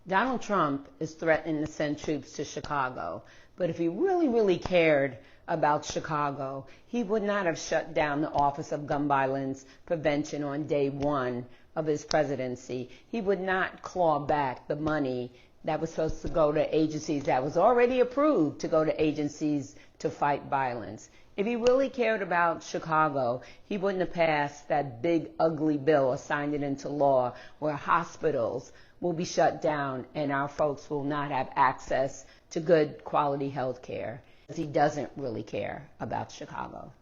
Donald Trump is threatening to send troops to Chicago. But if he really, really cared about Chicago, he would not have shut down the Office of Gun Violence Prevention on day one of his presidency. He would not claw back the money that was supposed to go to agencies that was already approved to go to agencies to fight violence. If he really cared about Chicago, he wouldn't have passed that big, ugly bill or signed it into law where hospitals will be shut down and our folks will not have access to good quality health care. He doesn't really care about Chicago.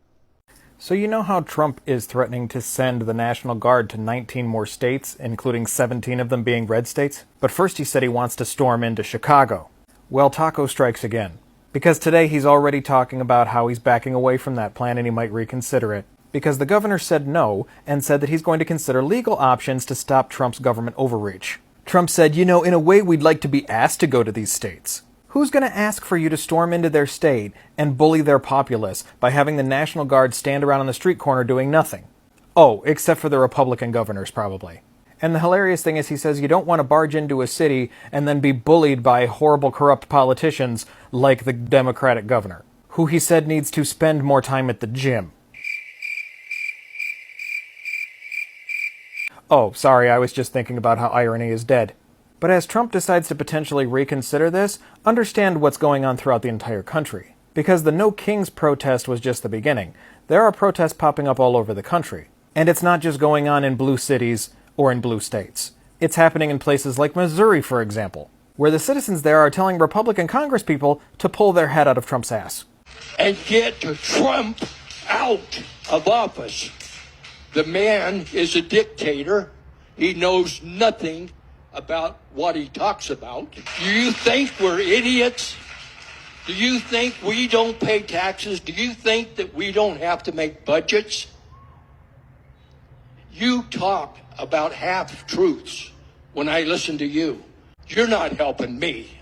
So you know how Trump is threatening to send the National Guard to 19 more states, including 17 of them being red states? But first he said he wants to storm into Chicago. Well, Taco strikes again. Because today he's already talking about how he's backing away from that plan and he might reconsider it. Because the governor said no and said that he's going to consider legal options to stop Trump's government overreach. Trump said, you know, in a way we'd like to be asked to go to these states. Who's going to ask for you to storm into their state and bully their populace by having the National Guard stand around on the street corner doing nothing? Oh, except for the Republican governors, probably. And the hilarious thing is he says you don't want to barge into a city and then be bullied by horrible, corrupt politicians like the Democratic governor, who he said needs to spend more time at the gym. Oh, sorry, I was just thinking about how irony is dead. But as Trump decides to potentially reconsider this, understand what's going on throughout the entire country. Because the No Kings protest was just the beginning. There are protests popping up all over the country. And it's not just going on in blue cities or in blue states. It's happening in places like Missouri, for example, where the citizens there are telling Republican congresspeople to pull their head out of Trump's ass. And get Trump out of office. The man is a dictator. He knows nothing about what he talks about. Do you think we're idiots? Do you think we don't pay taxes? Do you think that we don't have to make budgets? You talk about half-truths when I listen to you. You're not helping me.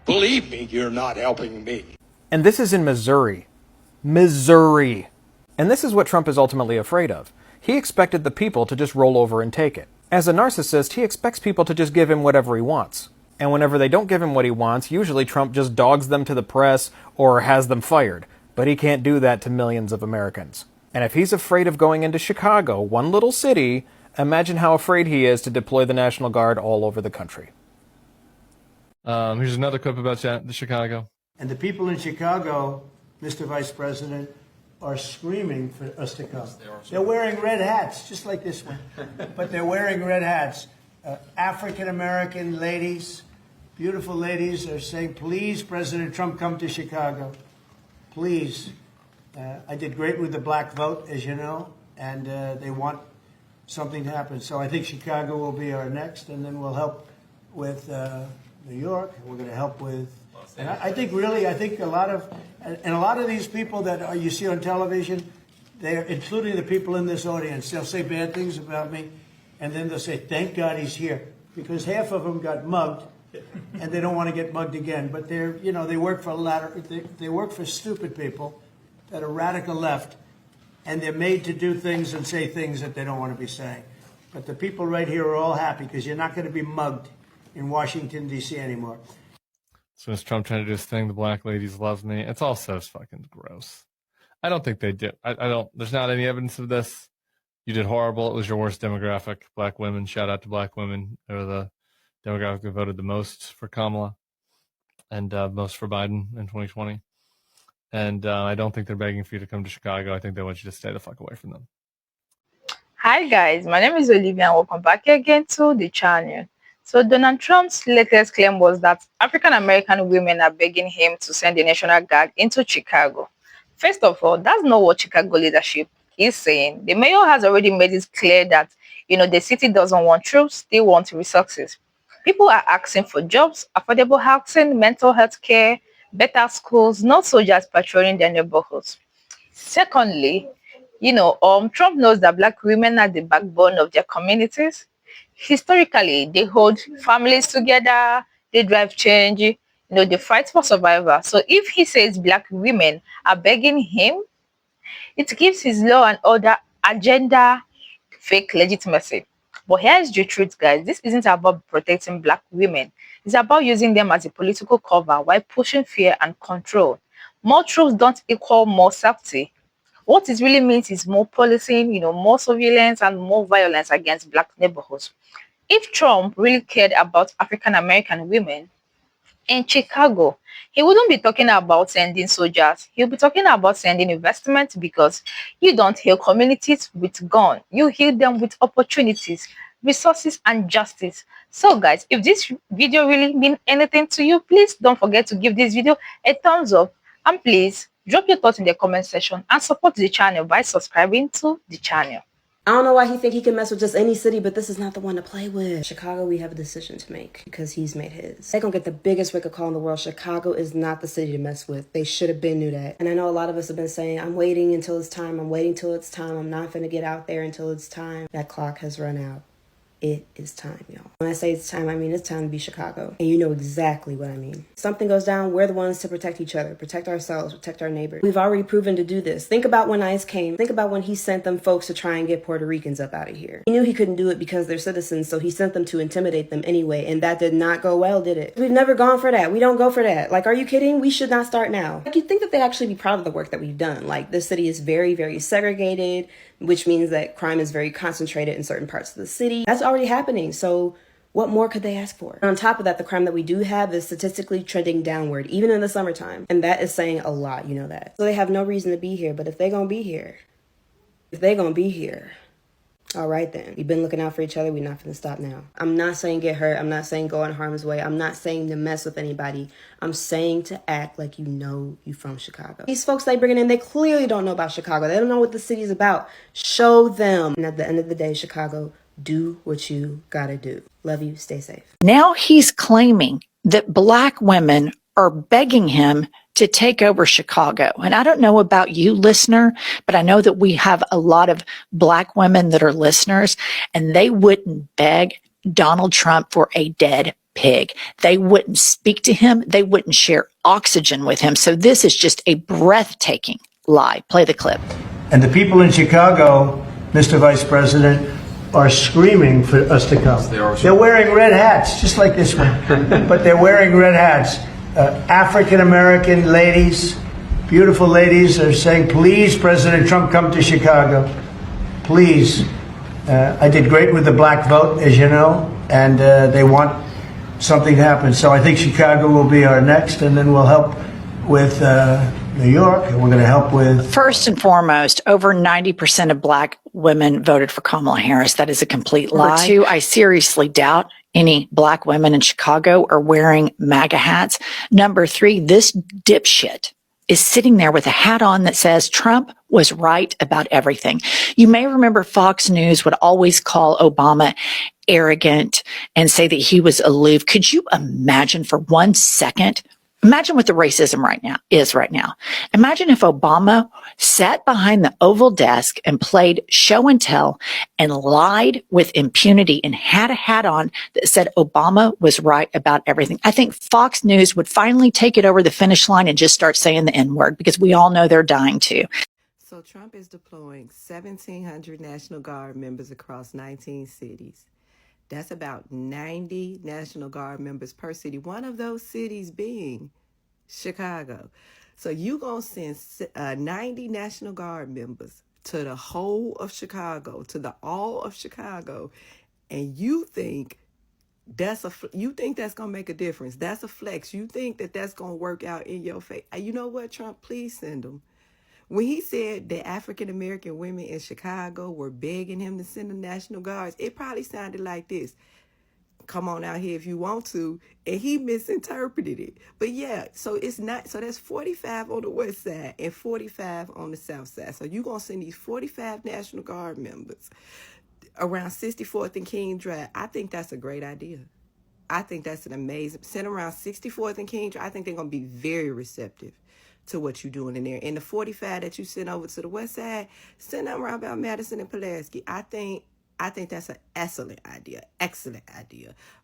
Believe me, you're not helping me. And this is in Missouri. Missouri. And this is what Trump is ultimately afraid of. He expected the people to just roll over and take it. As a narcissist, he expects people to just give him whatever he wants. And whenever they don't give him what he wants, usually Trump just dogs them to the press or has them fired. But he can't do that to millions of Americans. And if he's afraid of going into Chicago, one little city, imagine how afraid he is to deploy the National Guard all over the country. Here's another clip about the Chicago. And the people in Chicago, Mr. Vice President, are screaming for us to come. They're wearing red hats, just like this one. But they're wearing red hats. African-American ladies, beautiful ladies, are saying, please, President Trump, come to Chicago. Please. I did great with the black vote, as you know, and they want something to happen. So I think Chicago will be our next, and then we'll help with New York. We're going to help with... And I think a lot of these people that you see on television, they're including the people in this audience. They'll say bad things about me, and then they'll say, "Thank God he's here," because half of them got mugged, and they don't want to get mugged again. But they work for stupid people that are radical left, and they're made to do things and say things that they don't want to be saying. But the people right here are all happy because you're not going to be mugged in Washington D.C. anymore. So is Trump trying to do his thing? The black ladies love me. It's all so fucking gross. I don't think they do. I don't. There's not any evidence of this. You did horrible. It was your worst demographic. Black women. Shout out to black women. They're the demographic that voted the most for Kamala and most for Biden in 2020. And I don't think they're begging for you to come to Chicago. I think they want you to stay the fuck away from them. Hi guys, my name is Olivia and welcome back again to the channel. So Donald Trump's latest claim was that African-American women are begging him to send the National Guard into Chicago. First of all, that's not what Chicago leadership is saying. The mayor has already made it clear that, the city doesn't want troops, they want resources. People are asking for jobs, affordable housing, mental health care, better schools, not soldiers patrolling their neighborhoods. Secondly, Trump knows that black women are the backbone of their communities. Historically, they hold families together, they drive change, they fight for survival. So if he says black women are begging him, it gives his law and order agenda fake legitimacy. But here's the truth, guys. This isn't about protecting black women. It's about using them as a political cover while pushing fear and control. More troops don't equal more safety. What it really means is more policing, more surveillance and more violence against black neighborhoods. If Trump really cared about African American women, in Chicago, he wouldn't be talking about sending soldiers. He'll be talking about sending investment because you don't heal communities with gun. You heal them with opportunities, resources, and justice. So, guys, if this video really mean anything to you, please don't forget to give this video a thumbs up. And please drop your thoughts in the comment section and support the channel by subscribing to the channel. I don't know why he think he can mess with just any city, but this is not the one to play with. Chicago, we have a decision to make because he's made his. They're gonna get the biggest wake-up call in the world. Chicago is not the city to mess with. They should have been knew that. And I know a lot of us have been saying, I'm waiting until it's time. I'm waiting till it's time. I'm not gonna get out there until it's time. That clock has run out. It is time, y'all. When I say it's time, I mean it's time to be Chicago. And you know exactly what I mean. Something goes down, we're the ones to protect each other, protect ourselves, protect our neighbors. We've already proven to do this. Think about when ICE came. Think about when he sent them folks to try and get Puerto Ricans up out of here. He knew he couldn't do it because they're citizens, so he sent them to intimidate them anyway, and that did not go well, did it? We've never gone for that. We don't go for that. Like, are you kidding? We should not start now. Like, you'd think that they'd actually be proud of the work that we've done. Like, this city is very, very segregated, which means that crime is very concentrated in certain parts of the city. That's already happening, so what more could they ask for? On top of that, the crime that we do have is statistically trending downward, even in the summertime. And that is saying a lot, you know that. So they have no reason to be here, but if they're gonna be here, all right then. We've been looking out for each other, we're not gonna stop now. I'm not saying get hurt, I'm not saying go in harm's way, I'm not saying to mess with anybody. I'm saying to act like you know you from Chicago. These folks they bringing in, they clearly don't know about Chicago. They don't know what the city's about. Show them. And at the end of the day, Chicago, do what you gotta do. Love you, stay safe. Now he's claiming that black women are begging him to take over Chicago. And I don't know about you, listener, but I know that we have a lot of black women that are listeners, and they wouldn't beg Donald Trump for a dead pig. They wouldn't speak to him. They wouldn't share oxygen with him. So this is just a breathtaking lie. Play the clip. And the people in Chicago, Mr. Vice President, are screaming for us to come. They're wearing red hats, just like this one, but they're wearing red hats. African-American ladies, beautiful ladies, are saying, please, President Trump, come to Chicago. Please. I did great with the black vote, as you know, and they want something to happen. So I think Chicago will be our next, and then we'll help with New York, and we're going to help with... First and foremost, over 90% of black women voted for Kamala Harris. That is a complete lie. Number two, I seriously doubt any black women in Chicago are wearing MAGA hats. Number three, this dipshit is sitting there with a hat on that says Trump was right about everything. You may remember Fox News would always call Obama arrogant and say that he was aloof. Could you imagine for 1 second? Imagine what the racism right now. Imagine if Obama sat behind the Oval desk and played show and tell and lied with impunity and had a hat on that said Obama was right about everything. I think Fox News would finally take it over the finish line and just start saying the N-word because we all know they're dying to. So Trump is deploying 1,700 National Guard members across 19 cities. That's about 90 National Guard members per city, one of those cities being Chicago. So you going to send 90 National Guard members to the whole of Chicago, to the all of Chicago, and you think that's going to make a difference. That's a flex. You think that that's going to work out in your face. You know what, Trump, please send them. When he said that African-American women in Chicago were begging him to send the National Guards, it probably sounded like this. Come on out here if you want to. And he misinterpreted it. But yeah, so it's not, so that's 45 on the west side and 45 on the south side. So you're going to send these 45 National Guard members around 64th and King Drive. I think that's a great idea. I think that's an amazing, send around 64th and King Drive. I think they're going to be very receptive to what you're doing in there. And the 45 that you send over to the west side, send them around about Madison and Pulaski. I think that's an excellent idea.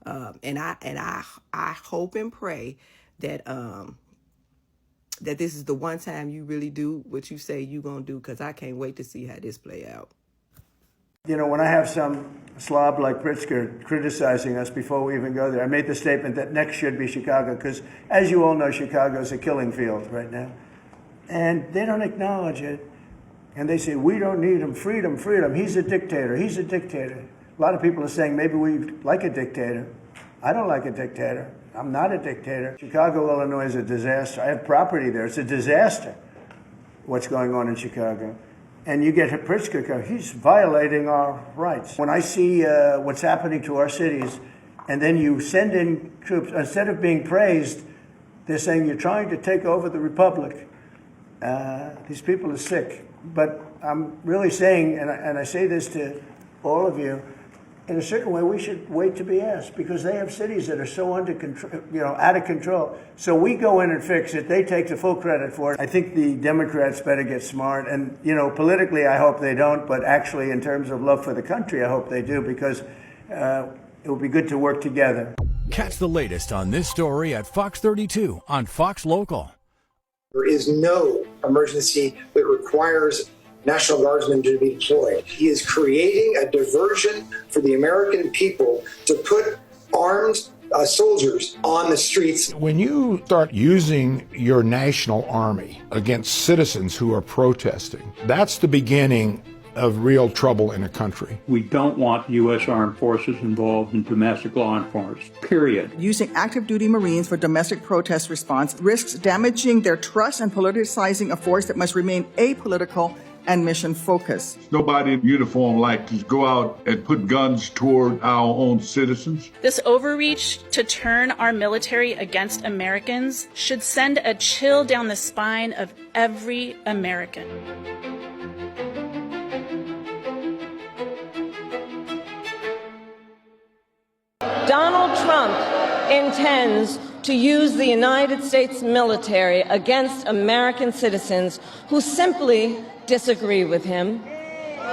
And I hope and pray that that this is the one time you really do what you say you're gonna do, because I can't wait to see how this play out. You know, when I have some slob like Pritzker criticizing us before we even go there, I made the statement that next should be Chicago, because as you all know, Chicago is a killing field right now. And they don't acknowledge it. And they say, we don't need him, freedom, freedom. He's a dictator, he's a dictator. A lot of people are saying maybe we like a dictator. I don't like a dictator. I'm not a dictator. Chicago, Illinois is a disaster. I have property there. It's a disaster what's going on in Chicago. And you get Pritzker, he's violating our rights. When I see what's happening to our cities, and then you send in troops, instead of being praised, they're saying you're trying to take over the republic. These people are sick. But I'm really saying, and I say this to all of you, in a certain way, we should wait to be asked, because they have cities that are so under control, out of control. So we go in and fix it. They take the full credit for it. I think the Democrats better get smart. And, politically, I hope they don't. But actually, in terms of love for the country, I hope they do, because it would be good to work together. Catch the latest on this story at Fox 32 on Fox Local. There is no emergency that requires National Guardsmen to be deployed. He is creating a diversion for the American people to put armed soldiers on the streets. When you start using your national army against citizens who are protesting, that's the beginning of real trouble in a country. We don't want U.S. Armed Forces involved in domestic law enforcement, period. Using active duty Marines for domestic protest response risks damaging their trust and politicizing a force that must remain apolitical and mission focused. Nobody in uniform likes to go out and put guns toward our own citizens. This overreach to turn our military against Americans should send a chill down the spine of every American. Donald Trump intends to use the United States military against American citizens who simply disagree with him.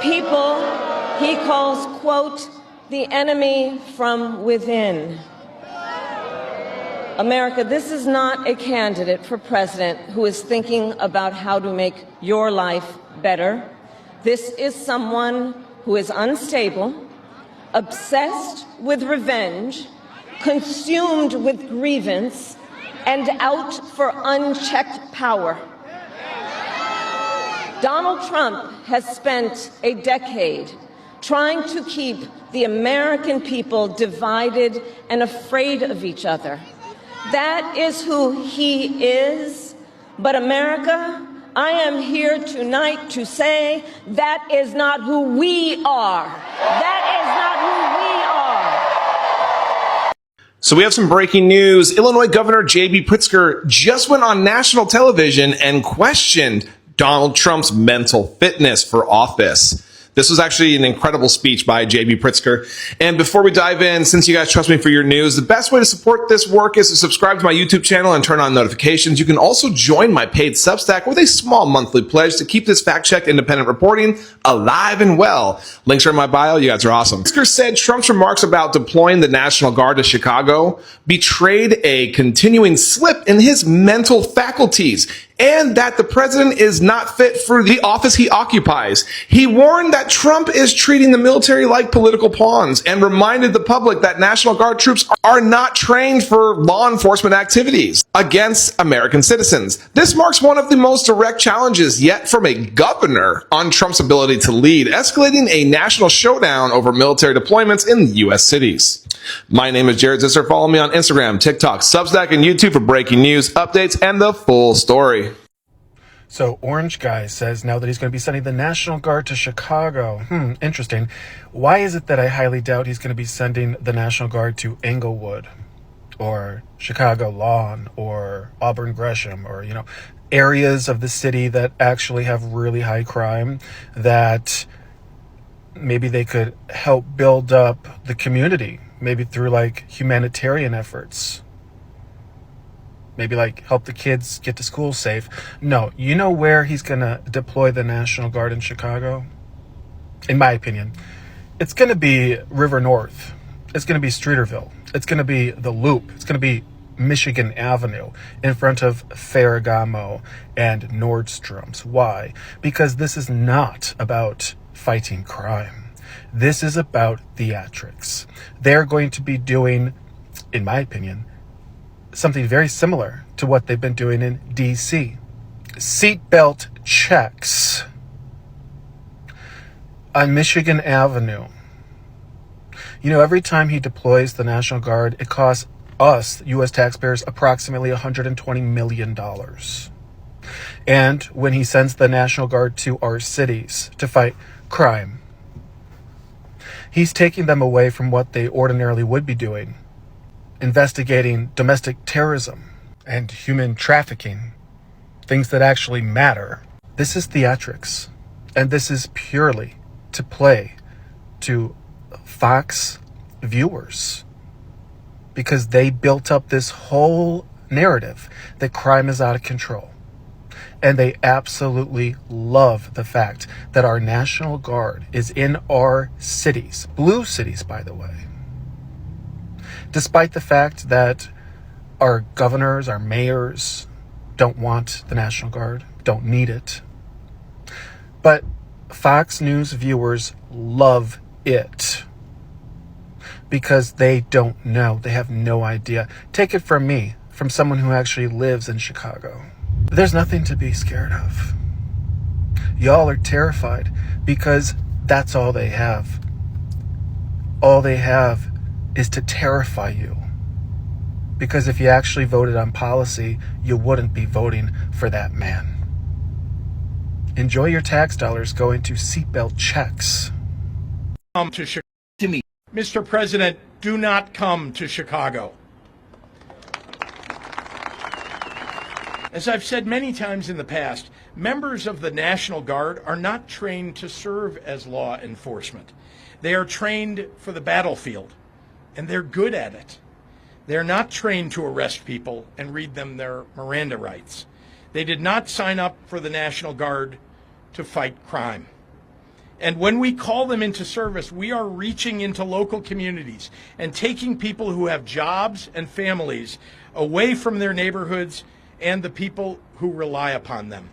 People he calls, quote, the enemy from within. America, this is not a candidate for president who is thinking about how to make your life better. This is someone who is unstable, obsessed with revenge, consumed with grievance, and out for unchecked power. Donald Trump has spent a decade trying to keep the American people divided and afraid of each other. That is who he is. But America, I am here tonight to say that is not who we are. That is not who we are. So we have some breaking news. Illinois Governor J.B. Pritzker just went on national television and questioned Donald Trump's mental fitness for office. This was actually an incredible speech by J.B. Pritzker. And before we dive in, since you guys trust me for your news, the best way to support this work is to subscribe to my YouTube channel and turn on notifications. You can also join my paid Substack with a small monthly pledge to keep this fact-checked independent reporting alive and well. Links are in my bio. You guys are awesome. Pritzker said Trump's remarks about deploying the National Guard to Chicago betrayed a continuing slip in his mental faculties, and that the president is not fit for the office he occupies. He warned that Trump is treating the military like political pawns and reminded the public that National Guard troops are not trained for law enforcement activities against American citizens. This marks one of the most direct challenges yet from a governor on Trump's ability to lead, escalating a national showdown over military deployments in U.S. cities. My name is Jared Zisser. Follow me on Instagram, TikTok, Substack, and YouTube for breaking news, updates, and the full story. So Orange Guy says now that he's going to be sending the National Guard to Chicago. Interesting. Why is it that I highly doubt he's going to be sending the National Guard to Englewood or Chicago Lawn or Auburn Gresham or, areas of the city that actually have really high crime that maybe they could help build up the community, maybe through humanitarian efforts. Maybe help the kids get to school safe. No, you know where he's going to deploy the National Guard in Chicago? In my opinion, it's going to be River North. It's going to be Streeterville. It's going to be the Loop. It's going to be Michigan Avenue in front of Ferragamo and Nordstrom's. Why? Because this is not about fighting crime. This is about theatrics. They're going to be doing, in my opinion, something very similar to what they've been doing in D.C. Seatbelt checks on Michigan Avenue. You know, every time he deploys the National Guard, it costs us, U.S. taxpayers, approximately $120 million. And when he sends the National Guard to our cities to fight crime, he's taking them away from what they ordinarily would be doing, investigating domestic terrorism and human trafficking, things that actually matter. This is theatrics, and this is purely to play to Fox viewers, because they built up this whole narrative that crime is out of control. And they absolutely love the fact that our National Guard is in our cities, blue cities, by the way. Despite the fact that our governors, our mayors don't want the National Guard, don't need it. But Fox News viewers love it because they don't know. They have no idea. Take it from me, from someone who actually lives in Chicago. There's nothing to be scared of. Y'all are terrified because that's all they have. All they have is to terrify you. Because if you actually voted on policy, you wouldn't be voting for that man. Enjoy your tax dollars going to seatbelt checks. Come to me. Mr. President, do not come to Chicago. As I've said many times in the past, members of the National Guard are not trained to serve as law enforcement. They are trained for the battlefield, and they're good at it. They're not trained to arrest people and read them their Miranda rights. They did not sign up for the National Guard to fight crime. And when we call them into service, we are reaching into local communities and taking people who have jobs and families away from their neighborhoods and the people who rely upon them.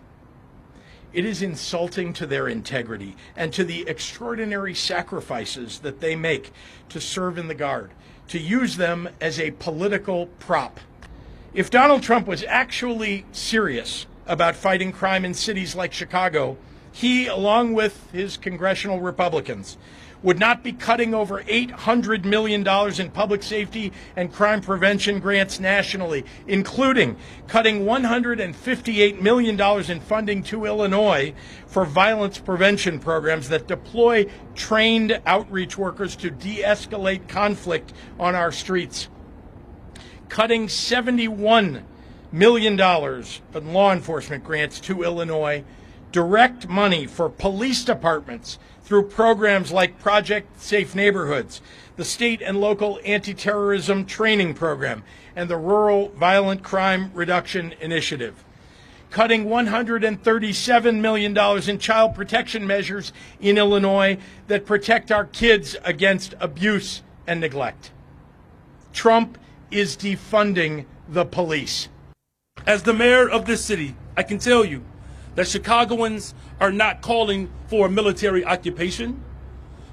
It is insulting to their integrity and to the extraordinary sacrifices that they make to serve in the Guard, to use them as a political prop. If Donald Trump was actually serious about fighting crime in cities like Chicago, he, along with his congressional Republicans, would not be cutting over $800 million in public safety and crime prevention grants nationally, including cutting $158 million in funding to Illinois for violence prevention programs that deploy trained outreach workers to de-escalate conflict on our streets. Cutting $71 million in law enforcement grants to Illinois, direct money for police departments through programs like Project Safe Neighborhoods, the state and local anti-terrorism training program, and the Rural Violent Crime Reduction Initiative. Cutting $137 million in child protection measures in Illinois that protect our kids against abuse and neglect. Trump is defunding the police. As the mayor of this city, I can tell you that Chicagoans are not calling for a military occupation.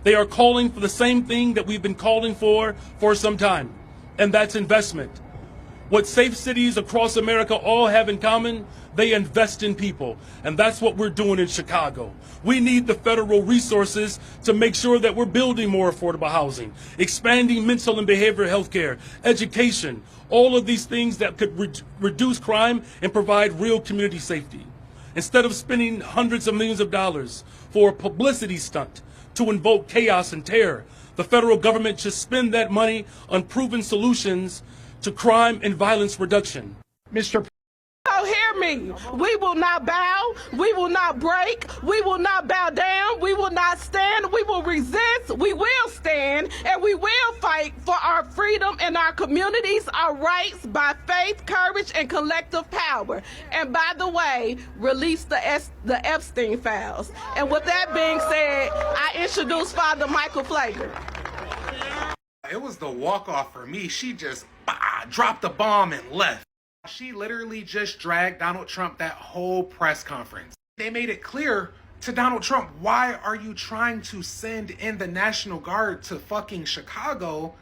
They are calling for the same thing that we've been calling for some time, and that's investment. What safe cities across America all have in common, they invest in people, and that's what we're doing in Chicago. We need the federal resources to make sure that we're building more affordable housing, expanding mental and behavioral health care, education, all of these things that could reduce crime and provide real community safety. Instead of spending hundreds of millions of dollars for a publicity stunt to invoke chaos and terror, the federal government should spend that money on proven solutions to crime and violence reduction. Mr. So hear me. We will not bow. We will not break. We will not bow down. We will not stand. We will resist. We will stand. And we will fight for our freedom and our communities, our rights by faith, courage, and collective power. And by the way, release the Epstein files. And with that being said, I introduce Father Michael Flager. It was the walk-off for me. She just dropped the bomb and left. She literally just dragged Donald Trump that whole press conference. They made it clear to Donald Trump, why are you trying to send in the National Guard to fucking Chicago?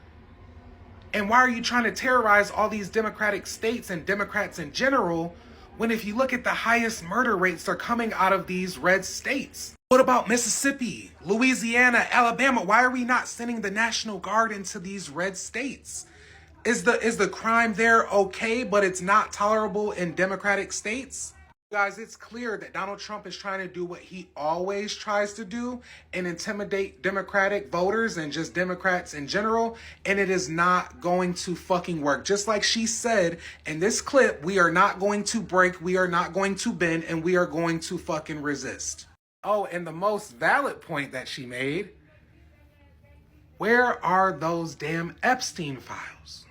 And why are you trying to terrorize all these Democratic states and Democrats in general, when if you look at the highest murder rates are coming out of these red states? What about Mississippi, Louisiana, Alabama? Why are we not sending the National Guard into these red states? Is the crime there okay, but it's not tolerable in Democratic states? Guys, it's clear that Donald Trump is trying to do what he always tries to do and intimidate Democratic voters and just Democrats in general, and it is not going to fucking work. Just like she said in this clip, we are not going to break, we are not going to bend, and we are going to fucking resist. Oh, and the most valid point that she made, where are those damn Epstein files?